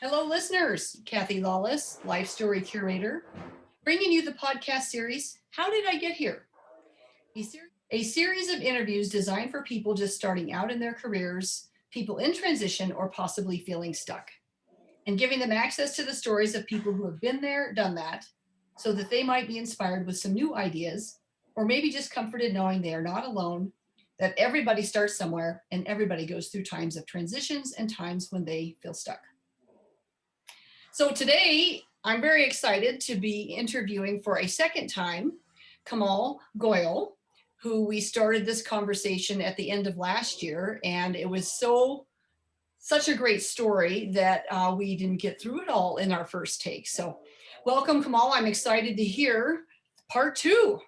Hello, listeners. Kathy Lawless, Life Story Curator, bringing you the podcast series, How Did I Get Here? A series of interviews designed for people just starting out in their careers, people in transition, or possibly feeling stuck, and giving them access to the stories of people who have been there, done that, so that they might be inspired with some new ideas, or maybe just comforted knowing they are not alone, that everybody starts somewhere and everybody goes through times of transitions and times when they feel stuck. So today, I'm very excited to be interviewing for a second time Komal Goyal, who we started this conversation at the end of last year, and it was such a great story that we didn't get through it all in our first take. So, welcome, Komal. I'm excited to hear part two.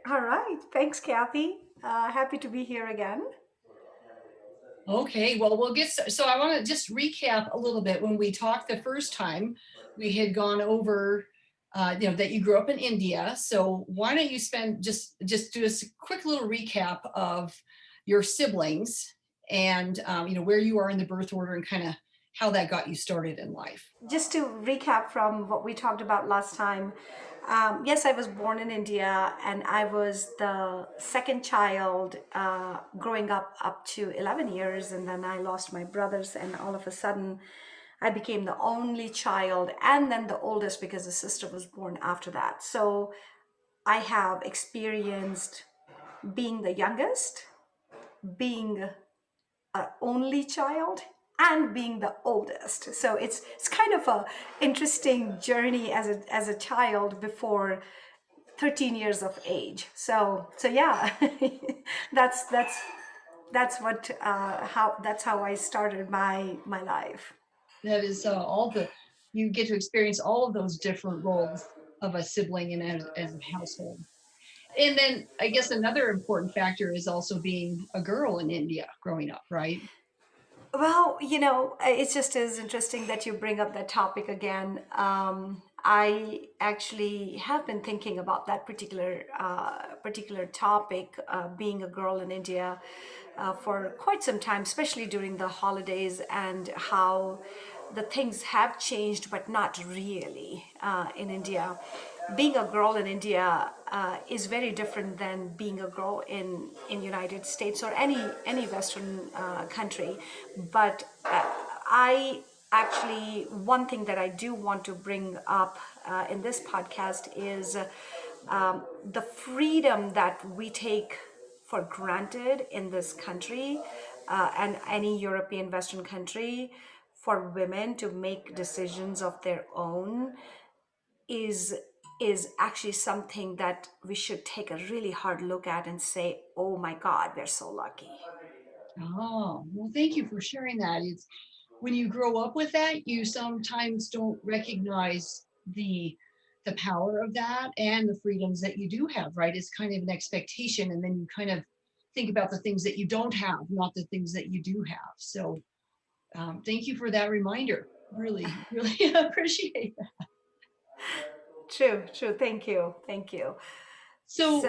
All right. Thanks, Kathy. Happy to be here again. Okay, well, we'll get so I want to just recap a little bit. When we talked the first time, we had gone over, that you grew up in India. So why don't you spend just do a quick little recap of your siblings and where you are in the birth order and kind of how that got you started in life. Just to recap from what we talked about last time, yes, I was born in India and I was the second child growing up to 11 years. And then I lost my brothers, and all of a sudden, I became the only child and then the oldest because a sister was born after that. So I have experienced being the youngest, being only child, and being the oldest. So it's kind of a interesting journey as a child before 13 years of age. So yeah, that's what that's how I started my life. That is all the you get to experience all of those different roles of a sibling in a household. And then I guess another important factor is also being a girl in India growing up, right? Well, it's just as interesting that you bring up that topic again. I actually have been thinking about that particular topic, being a girl in India, for quite some time, especially during the holidays, and how the things have changed, but not really in India. Being a girl in India is very different than being a girl in United States or any Western country. But I actually, one thing that I do want to bring up in this podcast is the freedom that we take for granted in this country and any European Western country for women to make decisions of their own is is actually something that we should take a really hard look at and say, oh my God, we're so lucky. Oh, well, thank you for sharing that. It's when you grow up with that, you sometimes don't recognize the power of that and the freedoms that you do have, right? It's kind of an expectation, and then you kind of think about the things that you don't have, not the things that you do have. So, thank you for that reminder. Really, really appreciate that. True, true. Thank you. Thank you. So,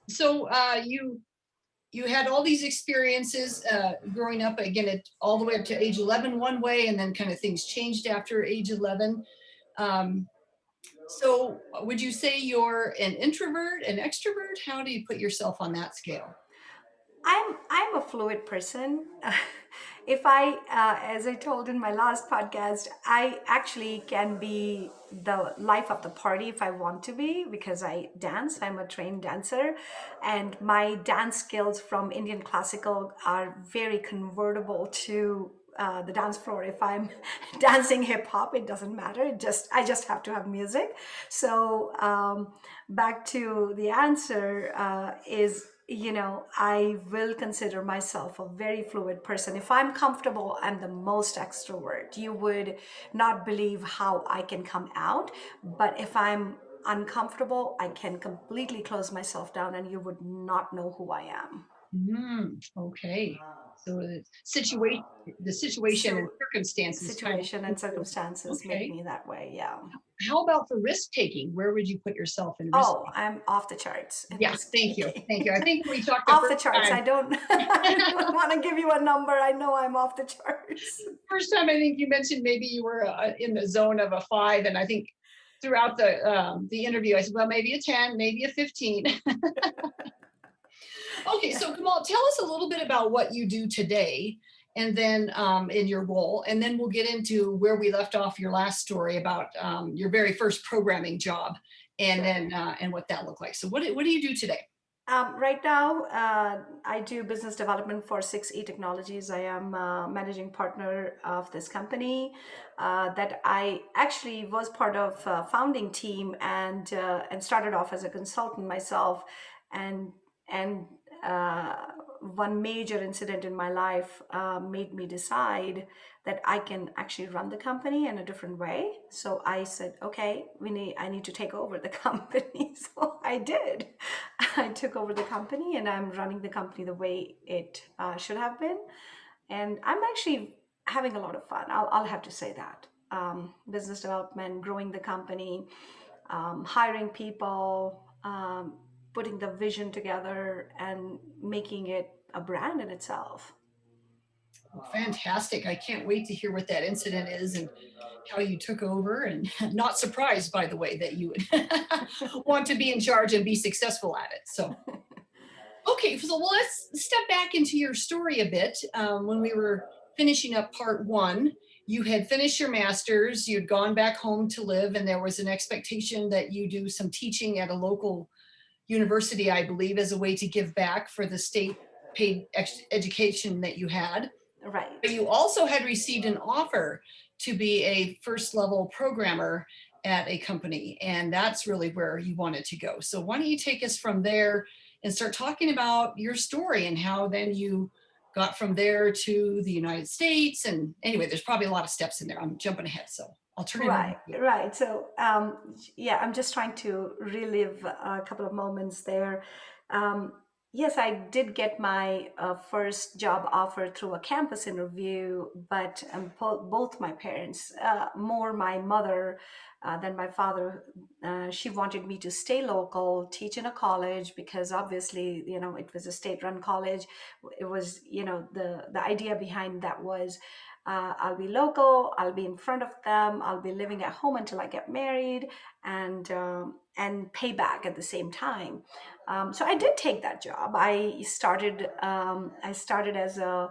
So, you had all these experiences growing up again at all the way up to age 11 one way, and then kind of things changed after age 11. um, so would you say you're an introvert, an extrovert? How do you put yourself on that scale? I'm a fluid person. If I, as I told in my last podcast, I actually can be the life of the party if I want to be, because I dance. I'm a trained dancer, and my dance skills from Indian classical are very convertible to the dance floor. If I'm dancing hip hop, it doesn't matter. I just have to have music. So back to the answer is, I will consider myself a very fluid person. If I'm comfortable, I'm the most extrovert. You would not believe how I can come out. But if I'm uncomfortable, I can completely close myself down and you would not know who I am. Okay. So the situation and So circumstances kind of situation and circumstances make okay. me that way. Yeah. How about for risk taking? Where would you put yourself in risk Oh, taking? I'm off the charts in Yeah, risk thank you. taking. Thank you. I think we talked the Off the first charts. time. I don't I don't want to give you a number. I know I'm off the charts. First time I think you mentioned maybe you were in the zone of a 5, and I think throughout the interview I said, well, maybe a 10, maybe a 15. Okay, Yeah. so Kamal, tell us a little bit about what you do today, and then in your role, and then we'll get into where we left off your last story about your very first programming job, and Sure. then and what that looked like. So what do you do today? Right now, I do business development for 6E Technologies. I am managing partner of this company that I actually was part of founding team and started off as a consultant myself, and and uh, one major incident in my life made me decide that I can actually run the company in a different way. So I said, okay, I need to take over the company. So I did. I took over the company and I'm running the company the way it should have been. And I'm actually having a lot of fun. I'll have to say that. Business development, growing the company, hiring people, putting the vision together, and making it a brand in itself. Fantastic. I can't wait to hear what that incident is and how you took over, and not surprised, by the way, that you would want to be in charge and be successful at it. So, okay, so well, let's step back into your story a bit. When we were finishing up part one, you had finished your master's, you'd gone back home to live, and there was an expectation that you do some teaching at a local university, I believe, as a way to give back for the state paid education that you had. But Right. you also had received an offer to be a first level programmer at a company, and that's really where you wanted to go. So why don't you take us from there and start talking about your story and how then you got from there to the United States. And anyway, there's probably a lot of steps in there. I'm jumping ahead, so I'll turn it over to Right, you. right. So, yeah, I'm just trying to relive a couple of moments there. Um, yes, I did get my first job offer through a campus interview, but both my parents, more my mother than my father, she wanted me to stay local, teach in a college because obviously, it was a state-run college. It was, the idea behind that was I'll be local. I'll be in front of them. I'll be living at home until I get married, and pay back at the same time. So I did take that job. I started. I started as a.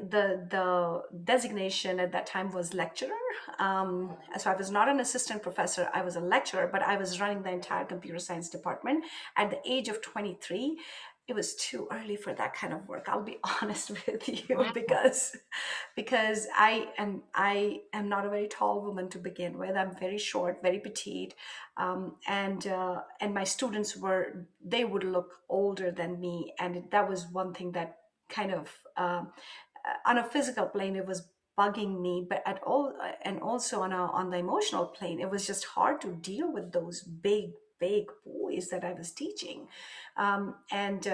The designation at that time was lecturer. So I was not an assistant professor. I was a lecturer, but I was running the entire computer science department at the age of 23. It was too early for that kind of work. I'll be honest with you Wow. because I am not a very tall woman to begin with. I'm very short, very petite, and my students they would look older than me, and that was one thing that kind of on a physical plane it was bugging me, but at all and also on the emotional plane it was just hard to deal with those big boys that I was teaching, and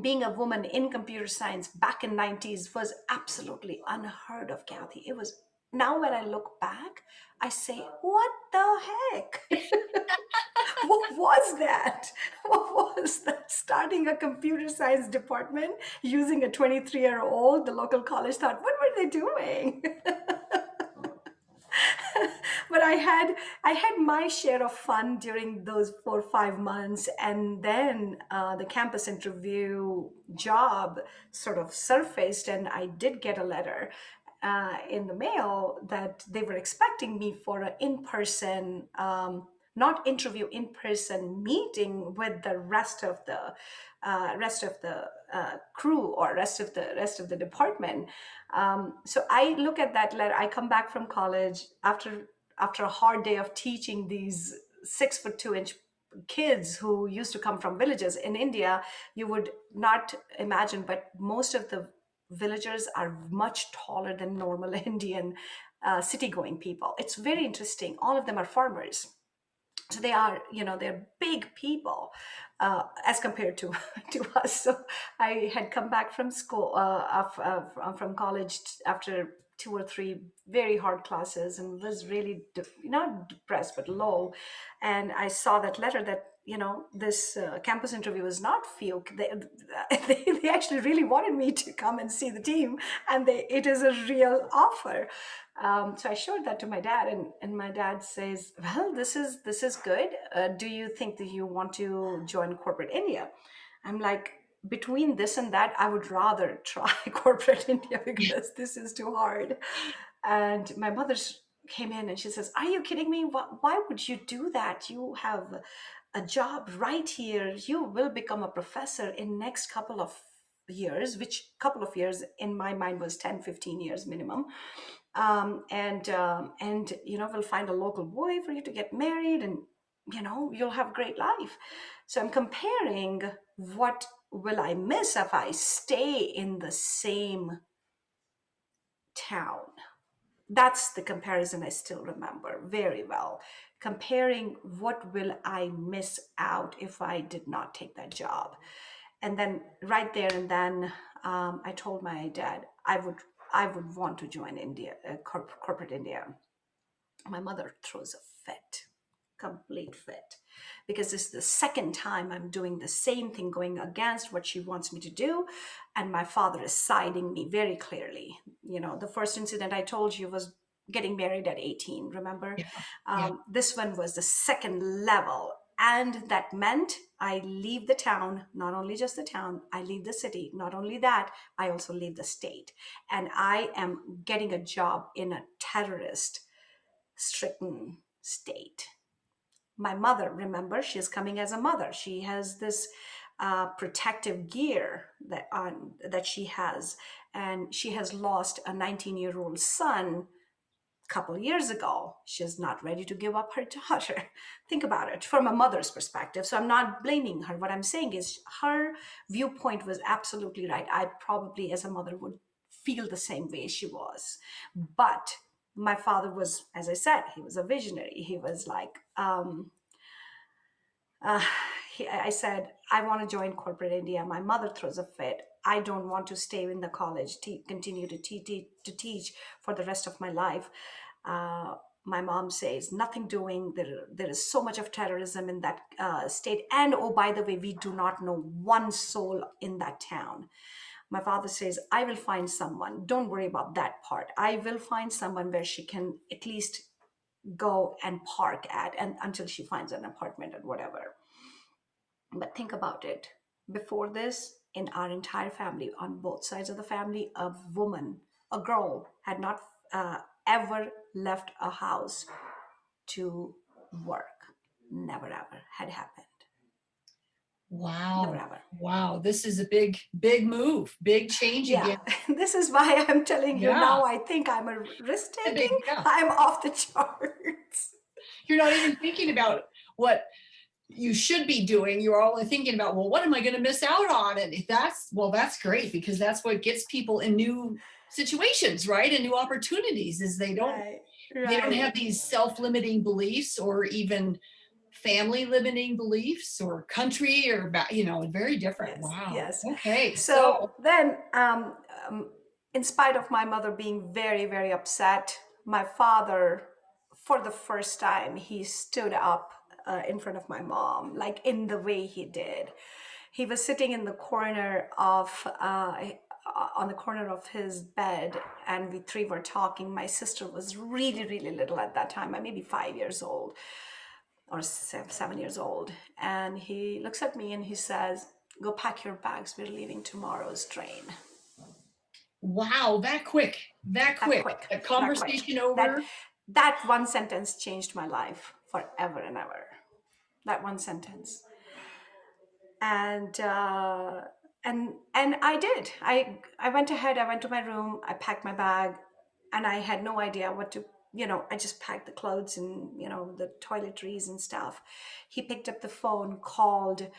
being a woman in computer science back in 90s was absolutely unheard of, Kathy. It was. Now when I look back, I say, what the heck? What was that? What was that? Starting a computer science department using a 23-year-old, the local college thought, what were they doing? But I had my share of fun during those 4 or 5 months, and then the campus interview job sort of surfaced, and I did get a letter in the mail that they were expecting me for an in-person, not interview, in-person meeting with the rest of the crew, or rest of the department. So I look at that letter. I come back from college after a hard day of teaching these 6'2" kids who used to come from villages in India. You would not imagine, but most of the villagers are much taller than normal Indian city going people. It's very interesting. All of them are farmers. So they are, they're big people as compared to to us. So I had come back from school, from college after two or three very hard classes, and was really not depressed but low. And I saw that letter that this campus interview was not fluke. They actually really wanted me to come and see the team, and it is a real offer. So I showed that to my dad, and my dad says, "Well, this is good. Do you think that you want to join corporate India?" I'm like, between this and that, I would rather try corporate India because this is too hard. And my mother came in and she says, "Are you kidding me? Why would you do that? You have a job right here. You will become a professor in next couple of years," which couple of years in my mind was 10, 15 years minimum. And we'll find a local boy for you to get married, and you'll have a great life. So I'm comparing, what will I miss if I stay in the same town? That's the comparison I still remember very well. Comparing, what will I miss out if I did not take that job? And then right there and then, I told my dad I would want to join India, corporate India. My mother throws a fit, complete fit, because this is the second time I'm doing the same thing, going against what she wants me to do. And my father is siding me very clearly. The first incident I told you was getting married at 18, remember? Yeah. Yeah. This one was the second level. And that meant I leave the town, not only just the town, I leave the city. Not only that, I also leave the state. And I am getting a job in a terrorist stricken state. My mother, remember, she's coming as a mother. She has this protective gear that she has, and she has lost a 19-year-old son a couple years ago. She's not ready to give up her daughter. Think about it from a mother's perspective. So I'm not blaming her. What I'm saying is her viewpoint was absolutely right. I probably, as a mother, would feel the same way she was. But my father was, as I said, he was a visionary. He was like, uh, I said, "I want to join corporate India." My mother throws a fit. I don't want to stay in the college, continue to teach for the rest of my life. Uh, my mom says, "Nothing doing. There is so much of terrorism in that state. And oh, by the way, we do not know one soul in that town." My father says, "I will find someone. Don't worry about that part. I will find someone where she can at least go and park at, and until she finds an apartment or whatever." But think about it. Before this, in our entire family, on both sides of the family, a woman, a girl, had not ever left a house to work. Never ever had happened. Never Wow. ever. Wow. This is a big, big move, big change Yeah, again. this is why I'm telling you Yeah. now. I think I'm a risk A big, taking. yeah. I'm off the charts. You're not even thinking about what you should be doing. You're only thinking about, well, what am I going to miss out on? And if that's great, because that's what gets people in new situations, right? And new opportunities is Right, they don't right. have these self-limiting beliefs or even family limiting beliefs or country or very different. Yes, Wow. yes. Okay. So So then, in spite of my mother being very, very upset, my father, for the first time, he stood up in front of my mom, like in the way he did. He was sitting in the corner on the corner of his bed, and we three were talking. My sister was really, really little at that time, maybe 5 years old or 7 years old. And he looks at me and he says, "Go pack your bags. We're leaving tomorrow's train." wow, that quick, that That quick. quick, A that quick. conversation That over. that one sentence changed my life forever and ever. That one sentence. And I did. I went ahead. I went to my room. I packed my bag, and I had no idea what to. I just packed the clothes and the toiletries and stuff. He picked up the phone, called.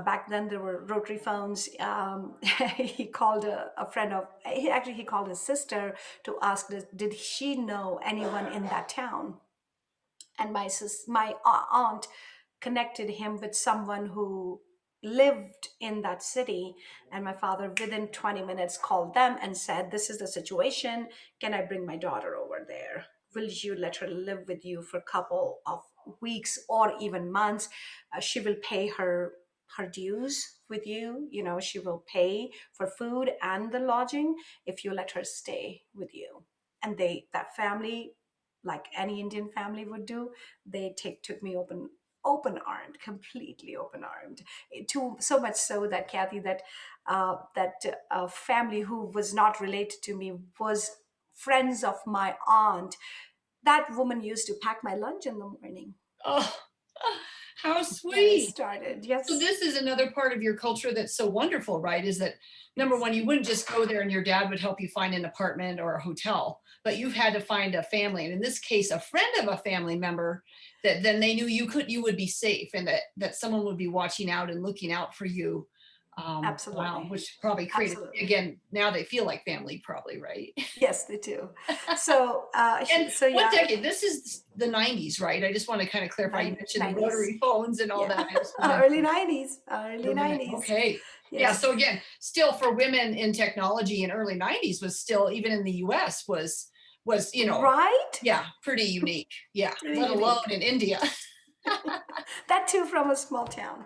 Back then there were rotary phones. He called a friend of. He called his sister to ask, did she know anyone in that town? and my aunt connected him with someone who lived in that city, and my father within 20 minutes called them and said, this is the situation, can I bring my daughter over there? Will you let her live with you for a couple of weeks or even months? She will pay her dues with you, you know, she will pay for food and the lodging if you let her stay with you. And that family, like any Indian family would do, they took me open armed, completely open armed. To so much so that Kathy, that family who was not related to me was friends of my aunt. That woman used to pack my lunch in the morning. Oh, how Yes, sweet. started. So Yes, this is another part of your culture that's so wonderful, right? Is that number yes, one, you wouldn't just go there and your dad would help you find an apartment or a hotel, but you've had to find a family, and in this case, a friend of a family member that then they knew you would be safe and that someone would be watching out and looking out for you. Wow, absolutely, which probably created absolutely. again. Now they feel like family, probably, right? Yes, they do. So, And so what yeah, decade? This is the 90s, right? I just want to kind of clarify. You mentioned the 90s. rotary phones and all Yeah, that. I just want to early 90s, early women. 90s. Okay. Yeah. Yes, So again, still for women in technology in early 90s was still, even in the US, was, right? yeah, pretty unique. Yeah. Pretty Let alone unique. in India. That too from a small town.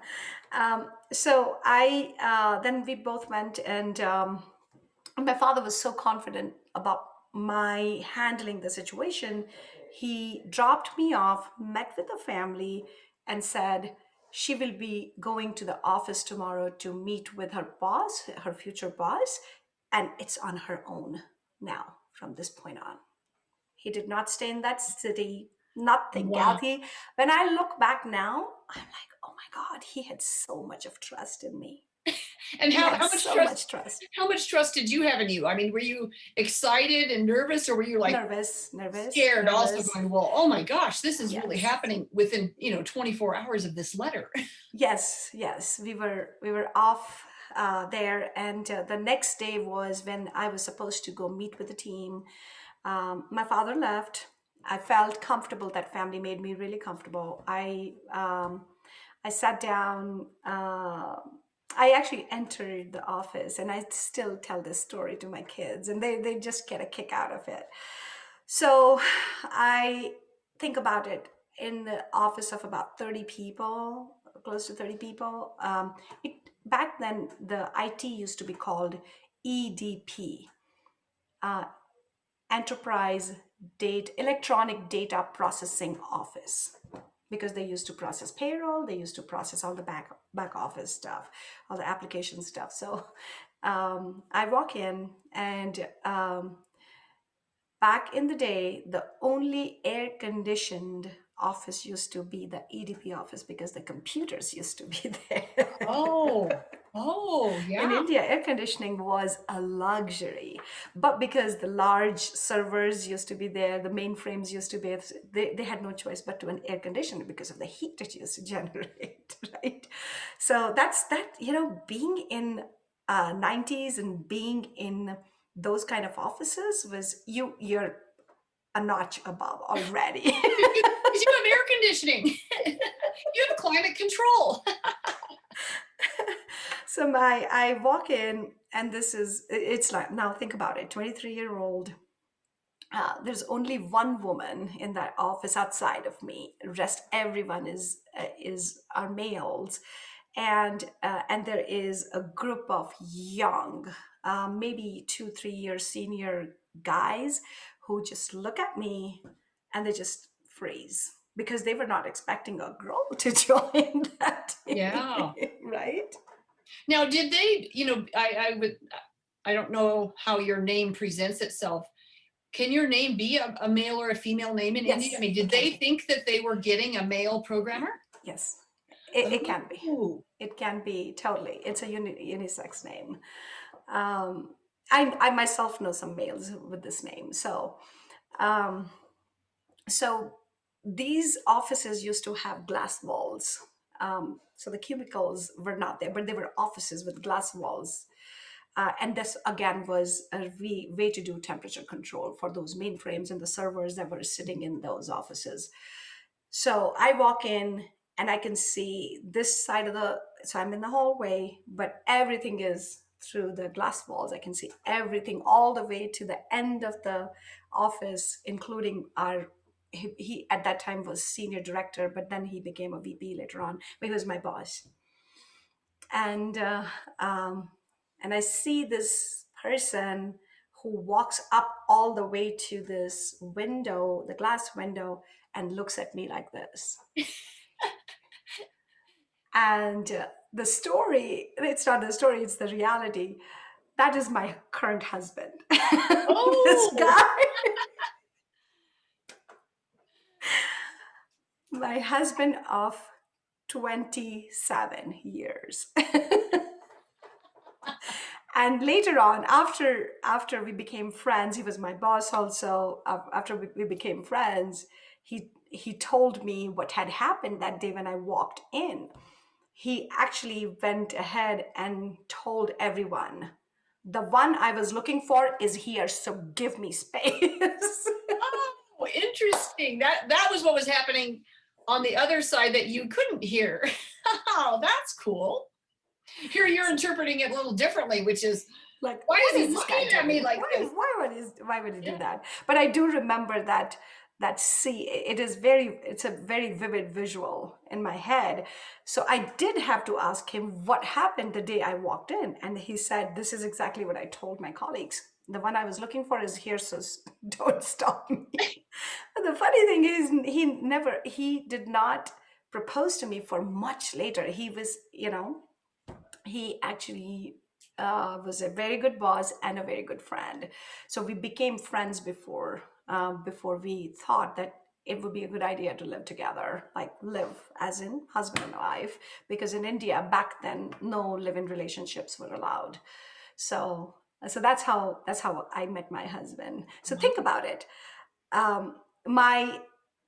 So I then we both went, and my father was so confident about my handling the situation. He dropped me off, met with the family, and said she will be going to the office tomorrow to meet with her boss, her future boss, and it's on her own now from this point on. He did not stay in that city, nothing, Wow. Kathy. When I look back now, I'm like, oh my God, he had so much of trust in me. And He had how much so trust much trust. how much trust did you have in you? I mean, were you excited and nervous, or were you like Nervous, nervous, scared also nervous. going, well, oh my gosh, this is really Yes. happening within, 24 hours of this letter. Yes, yes. We were off there, and the next day was when I was supposed to go meet with the team. My father left. I felt comfortable. That family made me really comfortable. I sat down. I actually entered the office, and I still tell this story to my kids, and they just get a kick out of it. So I think about it, in the office of about 30 people, close to 30 people. Back then, the IT used to be called EDP, uh, Enterprise Electronic Data Processing Office, because they used to process payroll, they used to process all the back office stuff, all the application stuff. So I walk in, and back in the day, the only air conditioned office used to be the EDP office, because the computers used to be there. Oh, oh, In yeah. India, air conditioning was a luxury. But because the large servers used to be there, the mainframes used to be, they had no choice but to an air conditioner because of the heat it used to generate, right? So that's that, being in 90s and being in those kind of offices was you're a notch above already. Because you have air conditioning. You have climate control. So I walk in, and it's like, now think about it, 23-year-old. There's only one woman in that office outside of me. Rest everyone is are males, and there is a group of young, maybe 2 3 years senior guys, who just look at me, and they just freeze, because they were not expecting a girl to join that Yeah. team, right? Now, did they, I don't know how your name presents itself. Can your name be a male or a female name in India? I Yes, mean, it did can they be. think that they were getting a male programmer? Yes, it can be. Oh, It can be totally. It's a unisex name. I myself know some males with this name. Um, so these offices used to have glass walls. So the cubicles were not there, but they were offices with glass walls. And this again was a way to do temperature control for those mainframes and the servers that were sitting in those offices. So I walk in and I can see this side of the, so I'm in the hallway, but everything is through the glass walls. I can see everything all the way to the end of the office, including our, he at that time was senior director, but then he became a VP later on, but he was my boss. And, um, and I see this person who walks up all the way to this window, the glass window, and looks at me like this. And the story, it's not the story, it's the reality. That is my current husband. This Oh, guy, my husband of 27 years. And later on, after we became friends, he was my boss also. After we became friends, he told me what had happened that day when I walked in. He actually went ahead and told everyone, the one I was looking for is here, so give me space. oh, interesting. That was what was happening on the other side that you couldn't hear. Oh, that's cool. Here you're interpreting it a little differently, which is Like, why what is he is this guy looking at me doing? like this? Why would he do Yeah. that? But I do remember that see, it's a very vivid visual in my head. So I did have to ask him what happened the day I walked in, and he said, "This is exactly what I told my colleagues. The one I was looking for is here, so don't stop me." But the funny thing is, he did not propose to me for much later. He was, he actually was a very good boss and a very good friend. So we became friends before we thought that it would be a good idea to live together, like live as in husband and wife, because in India back then no live-in relationships were allowed. So that's how I met my husband. So think about it. Um, my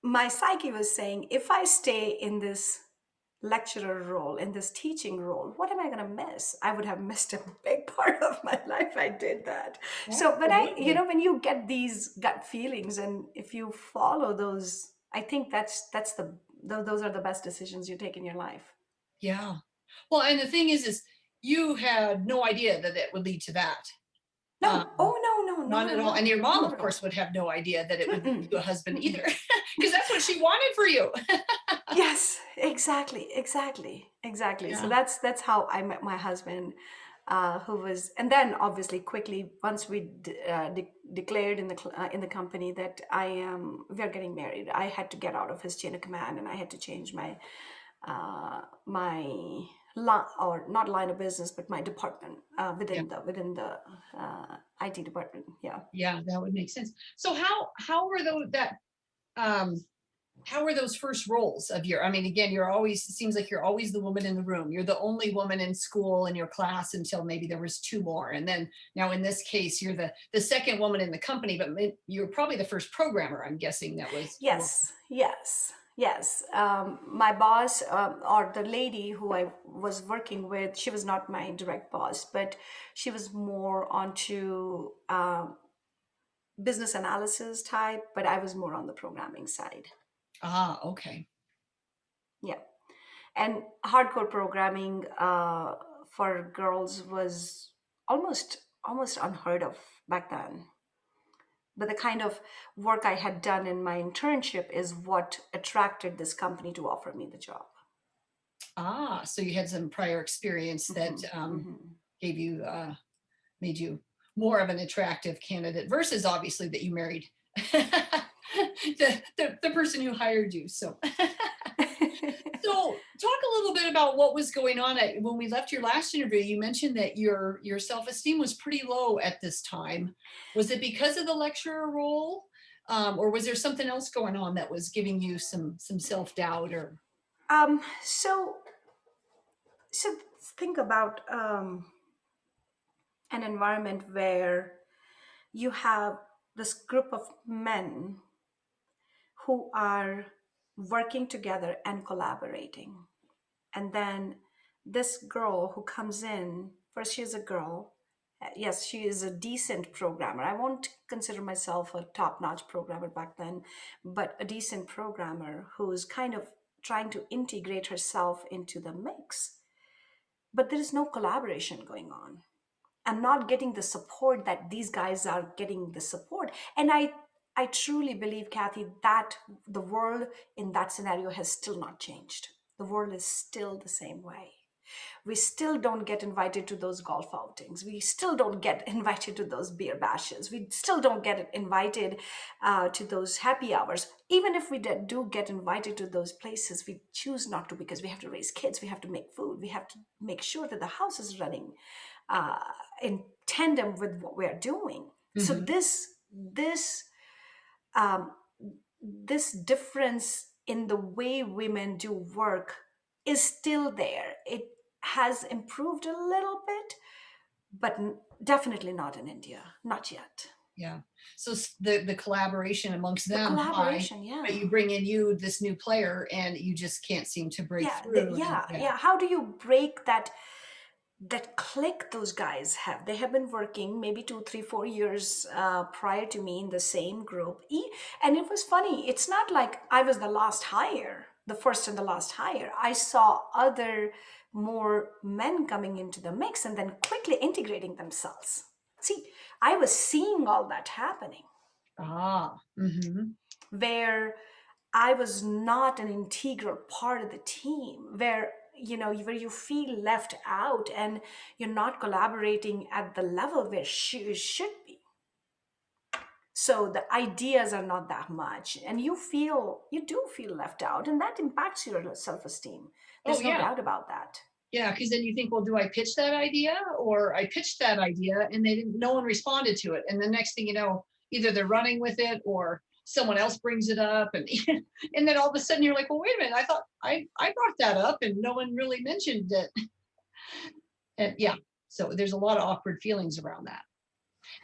my psyche was saying, if I stay in this lecturer role, in this teaching role, what am I going to miss? I would have missed a big part of my life. I did that. So when Absolutely. when you get these gut feelings, and if you follow those, I think that's those are the best decisions you take in your life. Yeah. Well, and the thing is you had no idea that it would lead to that. Um, No, oh no, no, not Not at at all. And all, your mom, not of at course, all. would have no idea that it would lead Mm-mm, to a husband either, mm-mm. because that's what she wanted for you. Yes, exactly, exactly, exactly. So Yeah. that's how I met my husband, who was, and then obviously quickly once we declared in the company that I am we are getting married, I had to get out of his chain of command, and I had to change my or not line of business, but my department Yeah. within the IT department. Yeah. Yeah, that would make sense. So how were those that um how were those first roles of your, I mean, again, you're always, it seems like you're always the woman in the room. You're the only woman in school in your class until maybe there was two more. And then now in this case, you're the second woman in the company, but you're probably the first programmer, I'm guessing, that was. Yes, yes, yes. My boss, or the lady who I was working with, she was not my direct boss, but she was more onto business analysis type, but I was more on the programming side. Ah, okay. Yeah. And hardcore programming for girls was almost unheard of back then. But the kind of work I had done in my internship is what attracted this company to offer me the job. Ah, so you had some prior experience that Hmm. Hmm. gave you made you more of an attractive candidate versus obviously that you married the person who hired you. So so talk a little bit about what was going on when we left your last interview. You mentioned that your self-esteem was pretty low at this time. Was it because of the lecturer role? Or was there something else going on that was giving you some self-doubt or So think about an environment where you have this group of men who are working together and collaborating. And then this girl who comes in, first she's a girl, Yes, she is a decent programmer. I won't consider myself a top-notch programmer back then, but a decent programmer who's kind of trying to integrate herself into the mix. But there is no collaboration going on. I'm not getting the support that these guys are getting the support. And I truly believe, Kathy, that the world in that scenario has still not changed. The world is still the same way. We still don't get invited to those golf outings. We still don't get invited to those beer bashes. We still don't get invited to those happy hours. Even if we do get invited to those places, we choose not to because we have to raise kids, we have to make food, we have to make sure that the house is running uh, in tandem with what we're doing. So Hmm. um, this difference in the way women do work is still there. It has improved a little bit, but definitely not in India, not yet. Yeah. So the collaboration amongst The them high, collaboration, but yeah. you bring in this new player, and you just can't seem to break Yeah, through. And yeah, yeah. yeah. How do you break that click those guys have? They have been working maybe 2 3 4 years prior to me in the same group. And it was funny, it's not like I was the last hire, the first and the last hire. I saw other more men coming into the mix and then quickly integrating themselves. See, I was seeing all that happening Ah. Hmm. where I was not an integral part of the team, where you feel left out and you're not collaborating at the level where you should be. So the ideas are not that much, and you do feel left out, and that impacts your self-esteem. Oh There's no yeah. doubt about that. Yeah, because then you think, well, do I pitch that idea, or I pitched that idea and they didn't, no one responded to it, and the next thing you know, either they're running with it or someone else brings it up, and and then all of a sudden you're like, well, wait a minute, I thought I brought that up and no one really mentioned it, and yeah, so there's a lot of awkward feelings around that.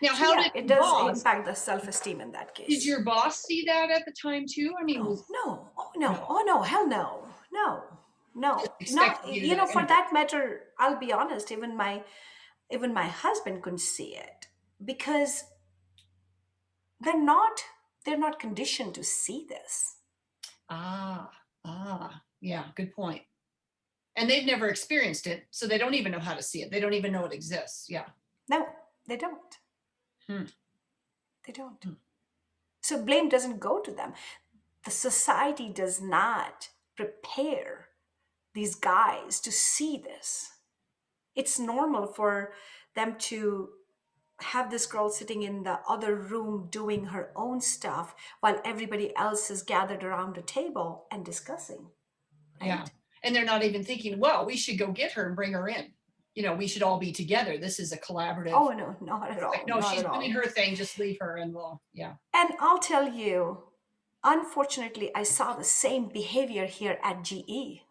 Now, So how yeah, did it your does boss impact the self-esteem in that did case. your boss see that at the time too? I mean, No, was no, oh no no, oh no, hell no, no, just no, not. expected you to For integrate? that matter, I'll be honest. Even my husband couldn't see it because they're not they're not conditioned to see this. Ah, yeah, good point. And they've never experienced it, so they don't even know how to see it. They don't even know it exists. Yeah. No, they don't. Hmm. They don't. Hmm. So blame doesn't go to them. The society does not prepare these guys to see this. It's normal for them to have this girl sitting in the other room doing her own stuff while everybody else is gathered around a table and discussing, Yeah. right? And they're not even thinking, well, we should go get her and bring her in. We should all be together. This is a collaborative. Oh no, not at It's like, all, no, not she's at doing all. her thing. Just leave her and we'll, yeah. And I'll tell you, unfortunately, I saw the same behavior here at GE.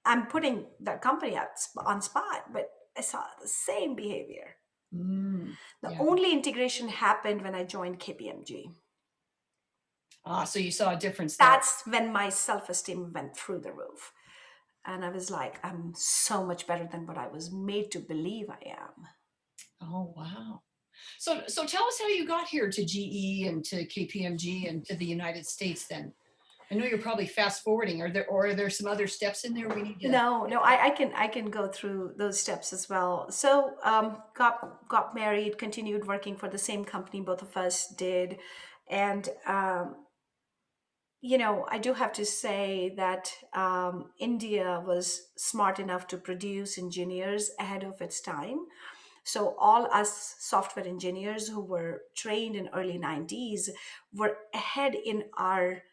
I'm putting the company on spot, but I saw the same behavior. The Yeah. only integration happened when I joined KPMG. Ah, so you saw a difference there. That's when my self-esteem went through the roof. And I was like, I'm so much better than what I was made to believe I am. Oh, wow. So tell us how you got here to GE and to KPMG and to the United States then. I know you're probably fast forwarding. Are there some other steps in there we need to? No, no, I can go through those steps as well. So got married, continued working for the same company both of us did, and I do have to say that India was smart enough to produce engineers ahead of its time. So all us software engineers who were trained in early 90s were ahead in our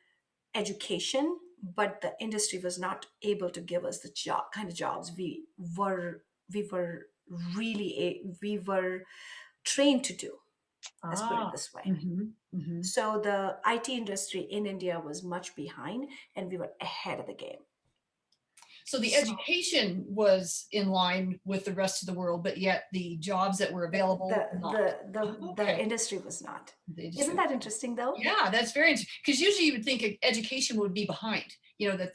education, but the industry was not able to give us the kind of jobs were we were we were trained to do. Let's put it Ah. this way. Mm-hmm. So the IT industry in India was much behind, and we were ahead of the game. So the So education was in line with the rest of the world, but yet the jobs that were available the not. the the the Okay. industry was not. The Isn't industry. that interesting though? Yeah, that's very interesting. Because usually you would think education would be behind, that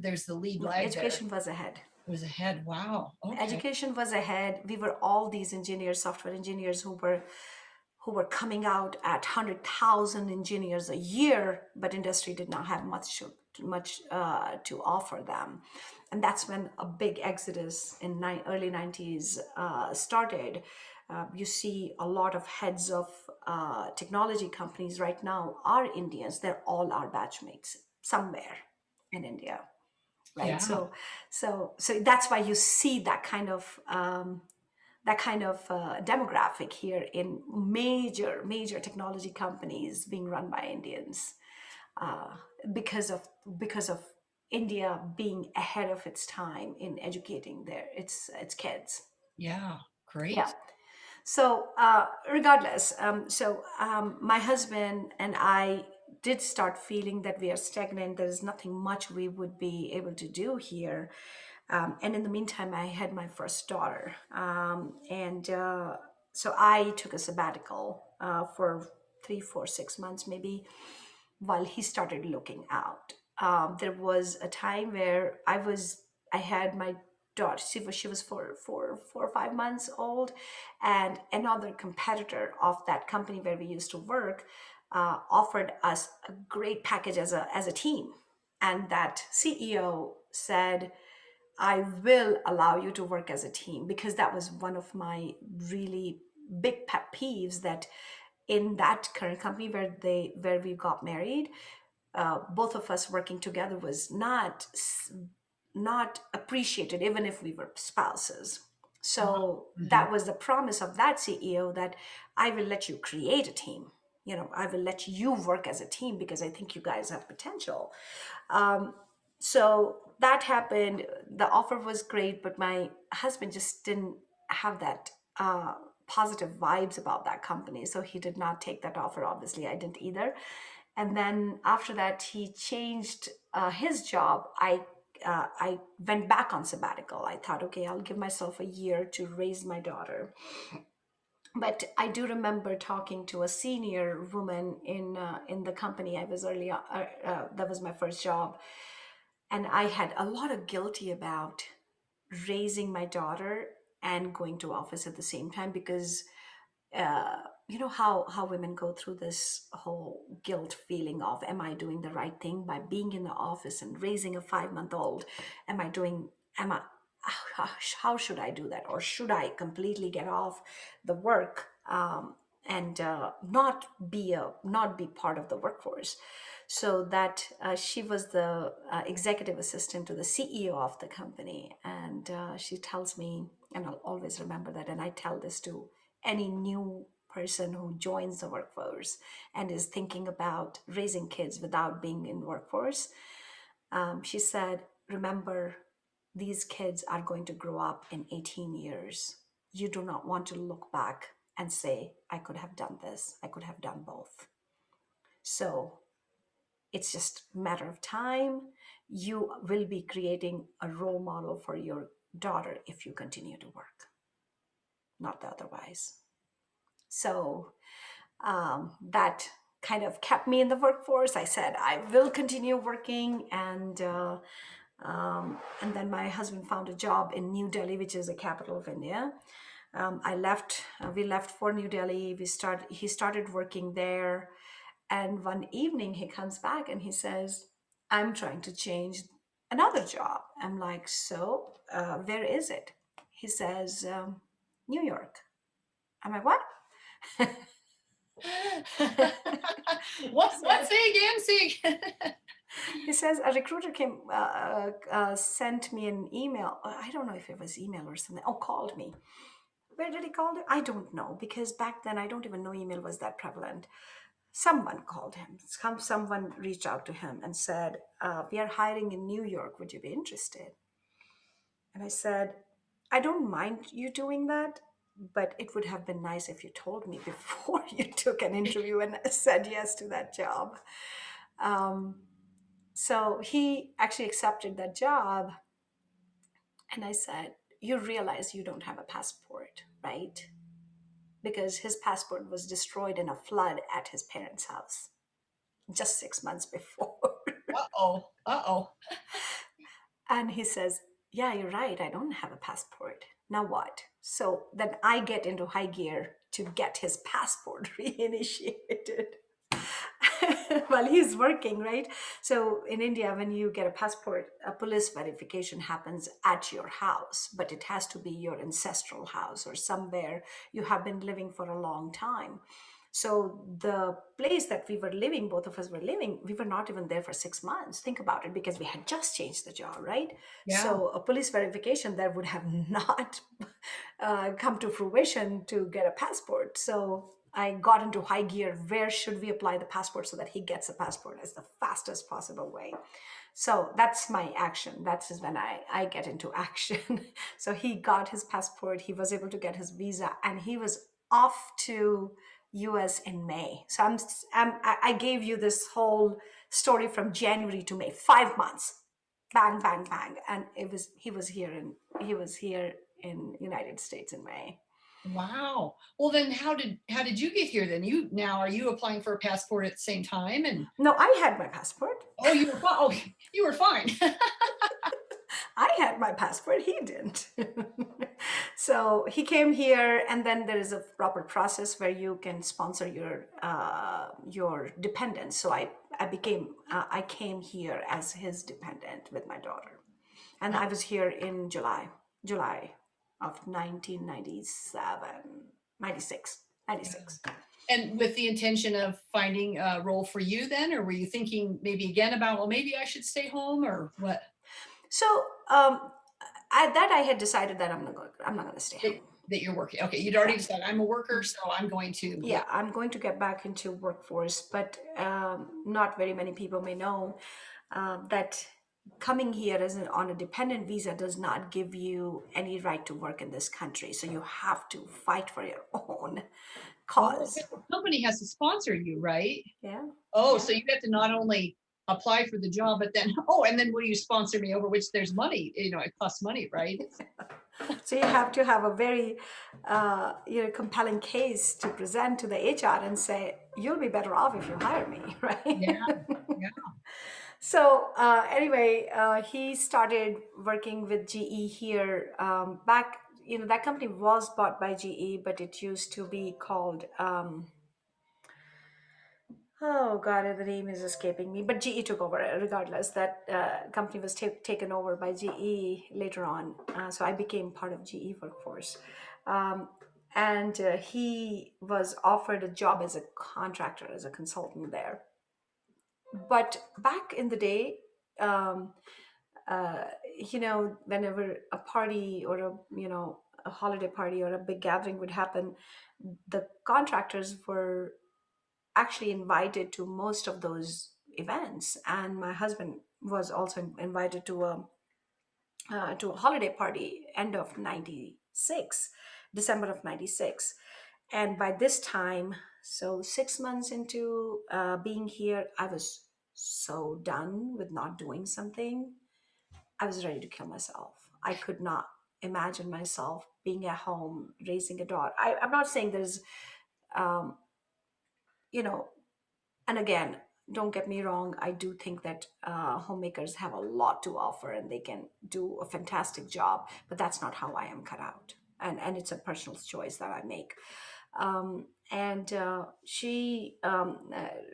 there's the lead No, lag there. education was ahead. Was ahead. Wow. Okay. Education was ahead. We were all these engineers, software engineers who were coming out at 100,000 engineers a year, but industry did not have much to offer them. And that's when a big exodus in early 90s started. You see a lot of heads of technology companies right now are Indians. They're all our batchmates somewhere in India, right? Yeah. So that's why you see that kind of demographic here in major technology companies being run by Indians, uh, because of because of India being ahead of its time in educating its kids. Yeah. Yeah. Great. So, regardless, my husband and I did start feeling that we are stagnant. There is nothing much we would be able to do here. And in the meantime, I had my first daughter. And so I took a sabbatical for 3, 4, 6 months, maybe, while he started looking out. There was a time where I had my daughter. She was 4 or 5 months old, and another competitor of that company where we used to work offered us a great package as a team, and that CEO said, I will allow you to work as a team, because that was one of my really big pet peeves, that in that current company where we got married, both of us working together was not appreciated, even if we were spouses. So Hmm. that was the promise of that CEO, that I will let you create a team. I will let you work as a team because I think you guys have potential. So that happened. The offer was great, but my husband just didn't have that positive vibes about that company. So he did not take that offer. Obviously, I didn't either. And then after that, he changed his job. I went back on sabbatical. I thought, okay, I'll give myself a year to raise my daughter. But I do remember talking to a senior woman in the company I was early. That was my first job, and I had a lot of guilty about raising my daughter and going to office at the same time, because you know how women go through this whole guilt feeling of, am I doing the right thing by being in the office and raising a 5-month old? Am I how, how should I do that, or should I completely get off the work, and not be part of the workforce? So that she was the executive assistant to the CEO of the company, and she tells me, and I'll always remember that, and I tell this to any new person who joins the workforce and is thinking about raising kids without being in workforce. She said, remember, these kids are going to grow up in 18 years. You do not want to look back and say, I could have done this, I could have done both. So it's just a matter of time. You will be creating a role model for your daughter if you continue to work, not the otherwise. So that kind of kept me in the workforce. I said I will continue working, and then my husband found a job in New Delhi, which is the capital of India. I left. We left for New Delhi. He started working there, and one evening he comes back and he says, "I'm trying to change another job." I'm like, "So, where is it?" He says, "New York." I'm like, "What?" What? Say again. Say again. He says a recruiter sent me an email. I don't know if it was email or something. Oh, called me. Where did he call it? I don't know, because back then I don't even know email was that prevalent. Someone called him. Someone reached out to him and said, "We are hiring in New York. Would you be interested?" And I said, "I don't mind you doing that, but it would have been nice if you told me before you took an interview and said yes to that job." Um, So he actually accepted that job. And I said, "You realize you don't have a passport, right?" Because his passport was destroyed in a flood at his parents' house just 6 months before. Uh oh. Uh oh. And he says, yeah, you're right. I don't have a passport. Now what? So then I get into high gear to get his passport reinitiated while he's working, right? So in India, when you get a passport, a police verification happens at your house, but it has to be your ancestral house or somewhere you have been living for a long time. So the place that we were living, both of us were living, we were not even there for 6 months. Think about it, because we had just changed the job, right? Yeah. So a police verification there would have not come to fruition to get a passport. So I got into high gear. Where should we apply the passport so that he gets a passport as the fastest possible way? So that's my action. That's when I get into action. So he got his passport, he was able to get his visa, and he was off to US in May. So I gave you this whole story from January to May, 5 months, bang, bang, bang. And he was here in United States in May. Wow. Well, then how did you get here then? Are you applying for a passport at the same time? And No, I had my passport. oh, you were fine. Oh, you were fine. I had my passport, he didn't. So he came here, and then there is a proper process where you can sponsor your dependents. So I came here as his dependent with my daughter, and I was here in July of 1997, 96, Yeah. 96. And with the intention of finding a role for you then, or were you thinking maybe again about, well, maybe I should stay home or what? So um, I had decided that I'm not going to stay That, home. that you're working. Okay, you'd already Yeah. decided I'm a worker, so I'm going to, yeah. Yeah, I'm going to get back into workforce, but not very many people may know that coming here on a dependent visa does not give you any right to work in this country. So you have to fight for your own Oh, cause. okay. The company has to sponsor you, right? Yeah, Oh, yeah. so you have to not only apply for the job, but then, oh, and then will you sponsor me over, which there's money, it costs money, right? So you have to have a very compelling case to present to the HR and say, you'll be better off if you hire me, Yeah, right? yeah. So anyway, he started working with GE here back. That company was bought by GE, but it used to be called. Oh God, the name is escaping me. But GE took over. Regardless, that company was taken over by GE later on. So I became part of GE workforce. Um, and he was offered a job as a contractor, as a consultant there. But back in the day, um, uh, whenever a party or a holiday party or a big gathering would happen, the contractors were actually invited to most of those events, and my husband was also invited to a holiday party end of 96, December of 96. And by this time, so 6 months into being here, I was so done with not doing something. I was ready to kill myself. I could not imagine myself being at home raising a daughter. I'm not saying there's, um, you know, and again, don't get me wrong, I do think that homemakers have a lot to offer and they can do a fantastic job, but that's not how I am cut out. And it's a personal choice that I make. And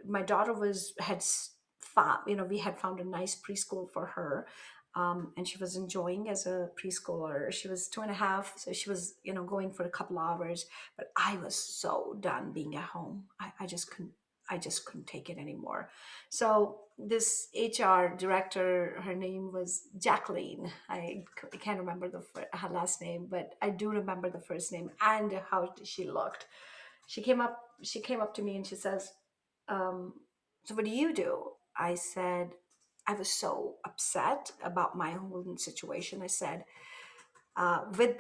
my daughter found, we had found a nice preschool for her. And she was enjoying as a preschooler. She was 2.5, so she was, going for a couple hours. But I was so done being at home. I just couldn't take it anymore. So this HR director, her name was Jacqueline. I can't remember her last name, but I do remember the first name and how she looked. She came up to me and she says, so what do you do? I said, I was so upset about my whole situation. I said, with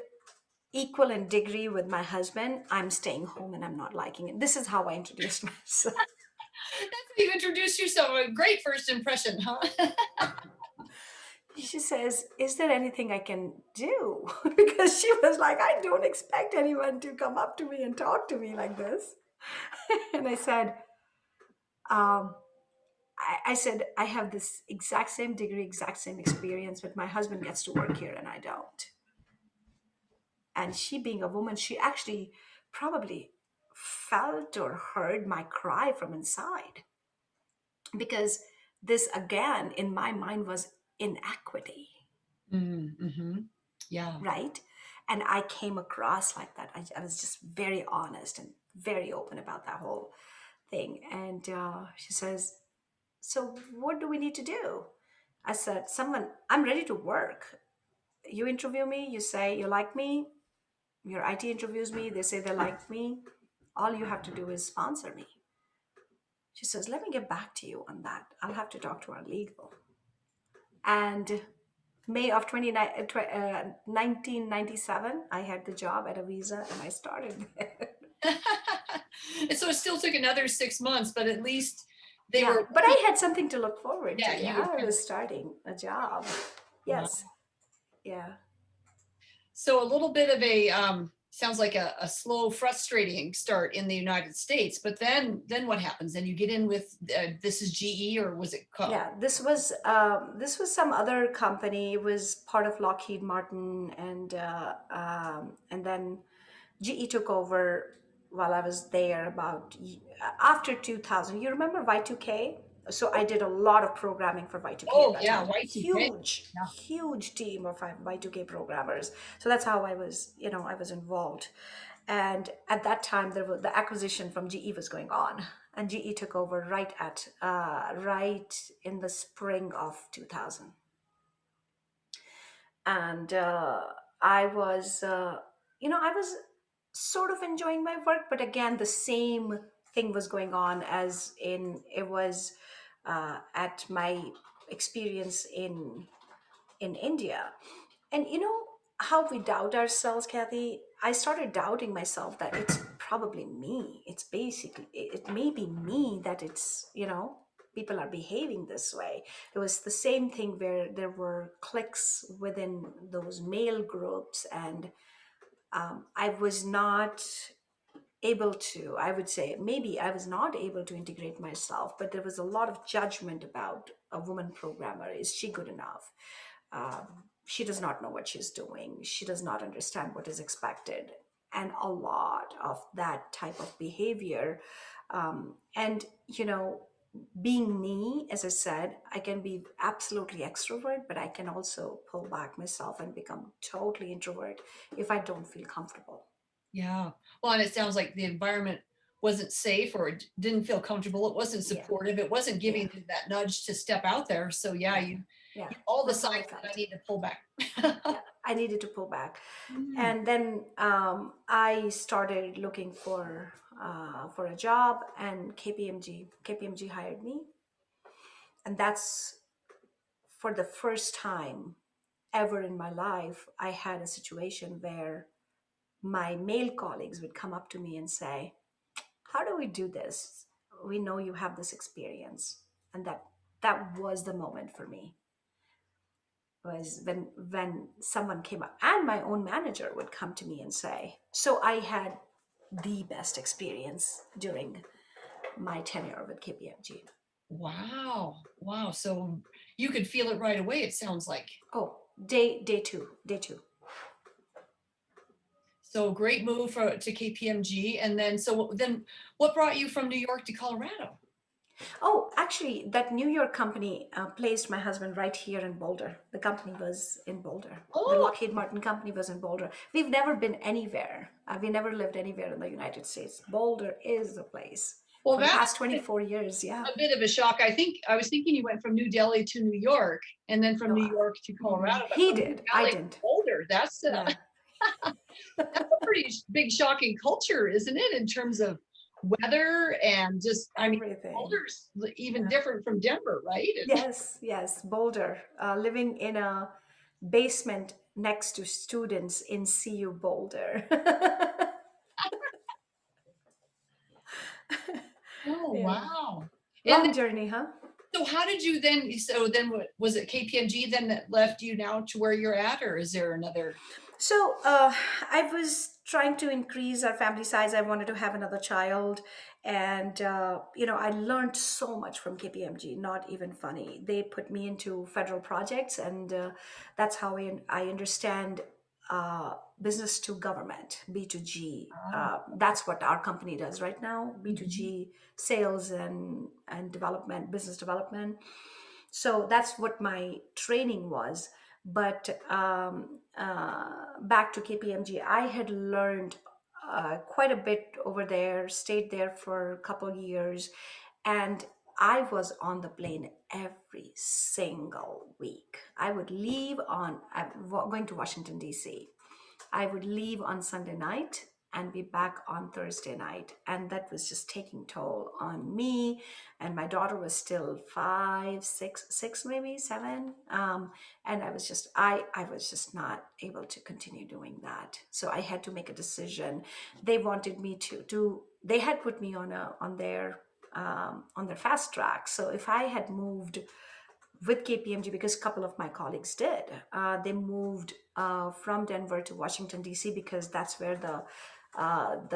equal in degree with my husband, I'm staying home and I'm not liking it. This is how I introduced myself. That's how you introduce yourself. A great first impression, huh? She says, is there anything I can do? Because she was like, I don't expect anyone to come up to me and talk to me like this. And I said, um, I said, I have this exact same degree, exact same experience, but my husband gets to work here and I don't. And she, being a woman, she actually probably felt or heard my cry from inside, because this again in my mind was inequity, Mm-hmm. Yeah. right? And I came across like that. I was just very honest and very open about that whole thing. And she says, so what do we need to do? I said, someone, I'm ready to work. You interview me, you say you like me, your IT interviews me, they say they like me. All you have to do is sponsor me. She says, let me get back to you on that. I'll have to talk to our legal. And May of 1997, I had the job at a visa and I started there. And so it still took another 6 months, but at least they Yeah, were but looking. I had something to look forward Yeah, to. you Yeah, were I kind of, was starting a job. wow. Yes, yeah. So a little bit of a sounds like a slow, frustrating start in the United States, but then what happens? Then you get in with this is GE, or was it called? Yeah, this was some other company. It was part of Lockheed Martin, and then GE took over while I was there about after 2000. You remember Y2K? So I did a lot of programming for Y2K at Oh that yeah, time. Y2K. Yeah. Huge team of Y2K programmers. So that's how I was, I was involved. And at that time, there was the acquisition from GE was going on, and GE took over right in the spring of 2000. And I was, I was sort of enjoying my work, but again, the same thing was going on as in it was at my experience in India. And you know how we doubt ourselves, Kathy? I started doubting myself that it's probably me. It's basically, it may be me that it's, people are behaving this way. It was the same thing where there were cliques within those male groups, and I was not able to, I would say, maybe I was not able to integrate myself, but there was a lot of judgment about a woman programmer. Is she good enough? She does not know what she's doing. She does not understand what is expected. And a lot of that type of behavior. And, being me, as I said, I can be absolutely extrovert, but I can also pull back myself and become totally introvert if I don't feel comfortable. Yeah. Well, and it sounds like the environment wasn't safe, or it didn't feel comfortable. It wasn't Yeah, supportive. It wasn't yeah, giving you that nudge to step out there. So yeah, yeah, yeah. you all the That's signs how I that I felt. need to pull back. Yeah, I needed to pull back. Mm. And then I started looking for a job, and KPMG hired me, and that's for the first time ever in my life I had a situation where my male colleagues would come up to me and say, "How do we do this? We know you have this experience," and that was the moment for me. Was when someone came up, and my own manager would come to me and say, so I had the best experience during my tenure with KPMG. Wow. Wow. So you could feel it right away, it sounds like. Oh, day two. So great move to KPMG. And then, so then what brought you from New York to Colorado? Oh, actually, that New York company placed my husband right here in Boulder. The company was in Boulder. The Oh, Lockheed Martin company was in Boulder. We've never been anywhere. We never lived anywhere in the United States. Boulder is the place well, for the that's past 24 years. Yeah. a bit of a shock. I was thinking you went from New Delhi to New York, and then from No, New York to Colorado, but he from New did. I Delhi to didn't. Boulder, Yeah. that's a pretty big shocking culture, isn't it? In terms of weather and just, I mean, Everything. Boulder's even Yeah. different from Denver, right? Yes, yes. Boulder. Living in a basement next to students in CU Boulder. Oh, Yeah. wow. And then, Long journey, huh? so how did you then, so then what, was it KPMG then that left you now to where you're at, or is there another? So I was trying to increase our family size. I wanted to have another child. And, I learned so much from KPMG, not even funny. They put me into federal projects, and that's how I understand business to government, B2G. Ah, That's what our company does right now, mhm. B2G sales and development, business development. So that's what my training was. But back to KPMG, I had learned quite a bit over there, stayed there for a couple of years, and I was on the plane every single week. I would leave on, I'm going to Washington, D.C. I would leave on Sunday night and be back on Thursday night. And that was just taking toll on me. And my daughter was still 5, 6, maybe 7. And I was just not able to continue doing that. So I had to make a decision. They wanted me they had put me on their fast track. So if I had moved with KPMG, because a couple of my colleagues did. They moved from Denver to Washington D.C. because that's where the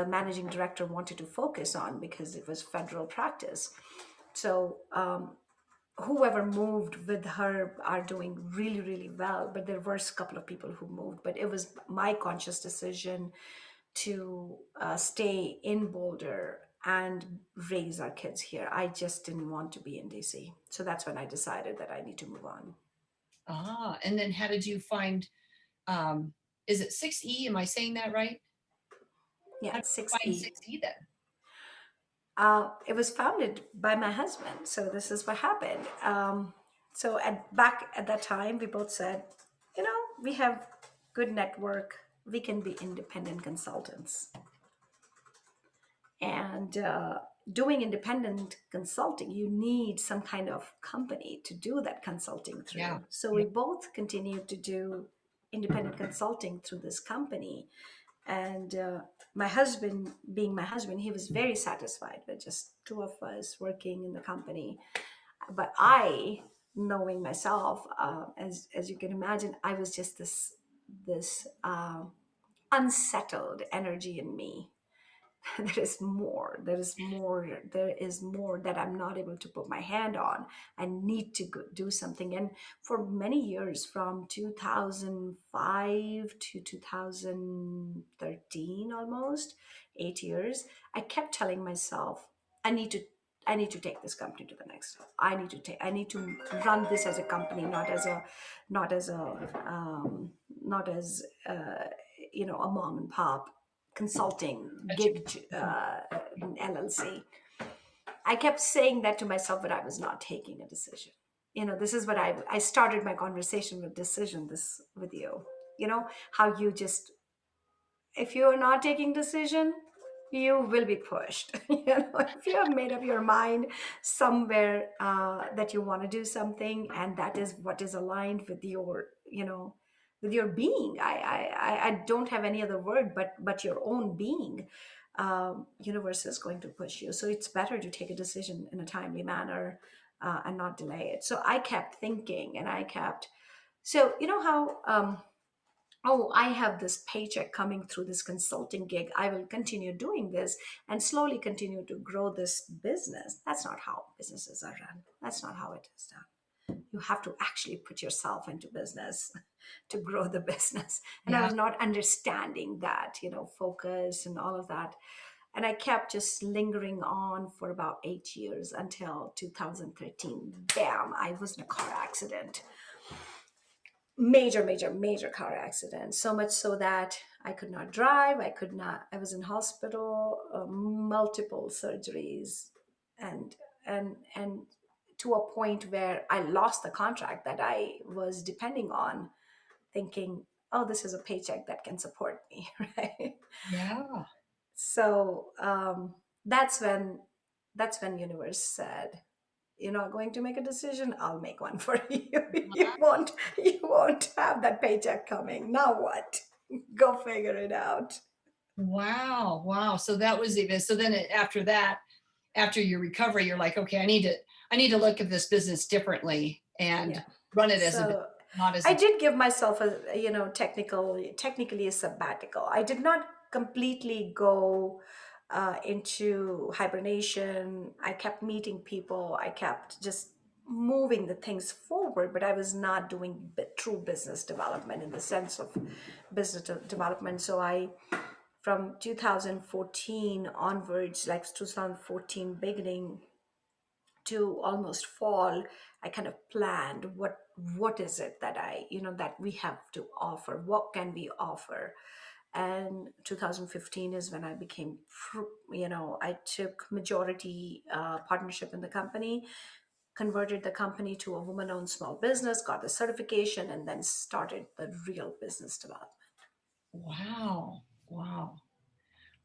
managing director wanted to focus on, because it was federal practice. So whoever moved with her are doing really, really well. But there were a couple of people who moved. But it was my conscious decision to stay in Boulder and raise our kids here. I just didn't want to be in DC. So that's when I decided that I need to move on. And then how did you find, um, is it 6E? Am I saying that right? Yeah, How did you find 6E. 6E then? It was founded by my husband. So this is what happened. Back at that time, we both said, we have good network. We can be independent consultants. And doing independent consulting, you need some kind of company to do that consulting Yeah. through. So Yeah. we both continued to do independent consulting through this company. And my husband, being my husband, he was very satisfied with just two of us working in the company. But I, knowing myself, as you can imagine, I was just this unsettled energy in me. There is more that I'm not able to put my hand on. I need to do something. And for many years, from 2005 to 2013, almost 8 years, I kept telling myself, i need to I need to take this company to the next level. I need to run this as a company, not as a um, not as a mom and pop consulting Gotcha. gig LLC. I kept saying that to myself, but I was not taking a decision. This is what I started my conversation with decision this with you. How you just, if you are not taking decision, you will be pushed. If you have made up your mind somewhere that you want to do something, and that is what is aligned with your being. I don't have any other word but your own being. Universe is going to push you, so it's better to take a decision in a timely manner, and not delay it. So I kept thinking, and I kept, so how oh, I have this paycheck coming through this consulting gig. I will continue doing this and slowly continue to grow this business. That's not how businesses are run. That's not how it is done. You have to actually put yourself into business to grow the business. And I Yeah. was not understanding that, focus and all of that. And I kept just lingering on for about 8 years until 2013. Bam, I was in a car accident. Major, major, major car accident. So much so that I could not drive. I was in hospital, multiple surgeries, and and to a point where I lost the contract that I was depending on, thinking, oh, this is a paycheck that can support me, right? Yeah. So that's when universe said, you're not going to make a decision, I'll make one for you. You won't have that paycheck coming. Now what? Go figure it out. Wow. Wow. So that was even, so then after that, after your recovery, you're like, okay, I need to look at this business differently Yeah. and run it as a business, So not as I a, did give myself technically a sabbatical. I did not completely go into hibernation. I kept meeting people. I kept just moving the things forward, but I was not doing true business development in the sense of business development. So I, from 2014 onwards, like 2014 beginning to almost fall, I kind of planned what is it that that we have to offer, what can we offer. And 2015 is when I became, I took majority partnership in the company, converted the company to a woman-owned small business, got the certification, and then started the real business development. Wow. Wow.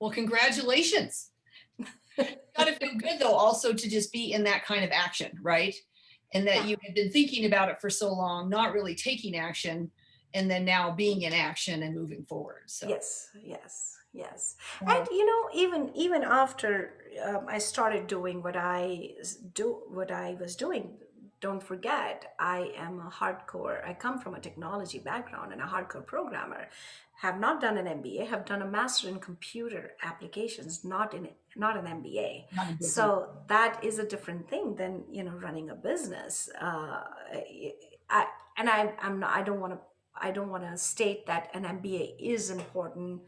Well, congratulations. Got to feel good though, also to just be in that kind of action, right? And that Yeah. you had been thinking about it for so long, not really taking action, and then now being in action and moving forward. So, Yes, yes, yes. And wow. even after I started doing what I was doing, don't forget, I am a hardcore. I come from a technology background and a hardcore programmer. Have not done an MBA. Have done a master in computer applications, not an MBA. Not a business. So that is a different thing than running a business. I and I'm not. I don't want to state that an MBA is important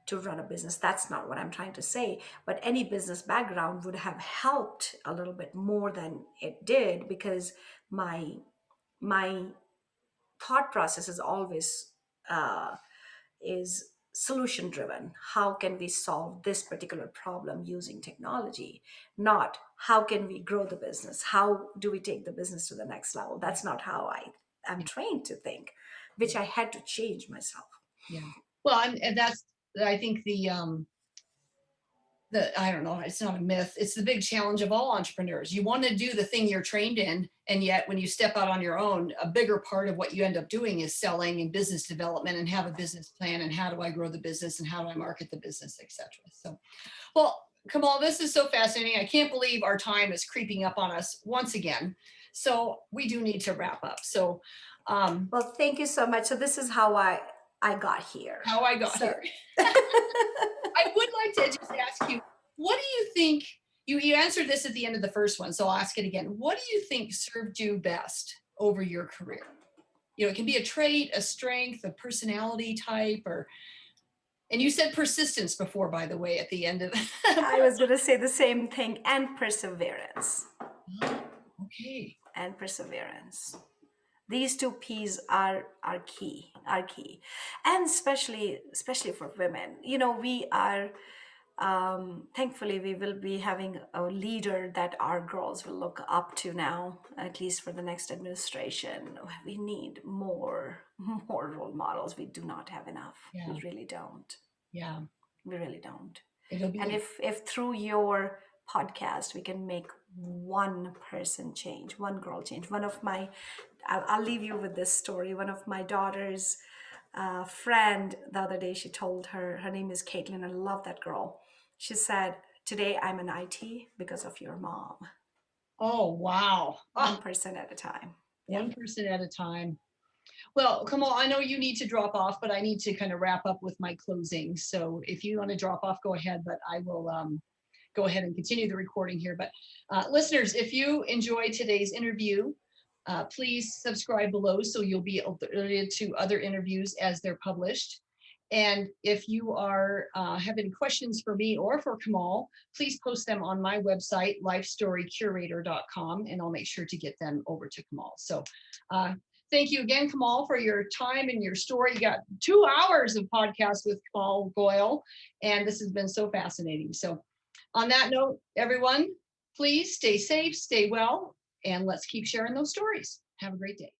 to run a business. That's not what I'm trying to say. But any business background would have helped a little bit more than it did, because my thought process is always uh, is solution driven. How can we solve this particular problem using technology? Not how can we grow the business? How do we take the business to the next level? That's not how I am trained to think, which Yeah. I had to change myself. Yeah. Well, and that's, I think the I don't know, it's not a myth. It's the big challenge of all entrepreneurs. You want to do the thing you're trained in, and yet when you step out on your own, a bigger part of what you end up doing is selling and business development and have a business plan and how do I grow the business and how do I market the business, etc. So, well, Kamal, this is so fascinating. I can't believe our time is creeping up on us once again. So we do need to wrap up. So, Well, thank you so much. So this is how I got here. how I got So here. I would like to just ask you, what do you think? You answered this at the end of the first one, so I'll ask it again. What do you think served you best over your career? It can be a trait, a strength, a personality type, and you said persistence before, by the way, at the end of I was going to say the same thing, and perseverance. Okay. And perseverance. These two P's are key, and especially for women. We are, thankfully, we will be having a leader that our girls will look up to now, at least for the next administration. We need more role models. We do not have enough. Yeah. We really don't. Yeah. We really don't. It'll be And if through your podcast we can make one person change, one girl change. I'll leave you with this story. One of my daughter's friend, the other day, she told her name is Caitlin. I love that girl. She said, "Today I'm an IT because of your mom." Oh, wow. One person at a time. Yeah. One person at a time. Well, Kamal, I know you need to drop off, but I need to kind of wrap up with my closing. So if you want to drop off, go ahead, but I will go ahead and continue the recording here. But listeners, if you enjoyed today's interview, please subscribe below so you'll be alerted to other interviews as they're published. And if you have any questions for me or for Kamal, please post them on my website, lifestorycurator.com, and I'll make sure to get them over to Kamal. So thank you again, Kamal, for your time and your story. You got 2 hours of podcast with Komal Goyal, and this has been so fascinating. So on that note, everyone, please stay safe, stay well, and let's keep sharing those stories. Have a great day.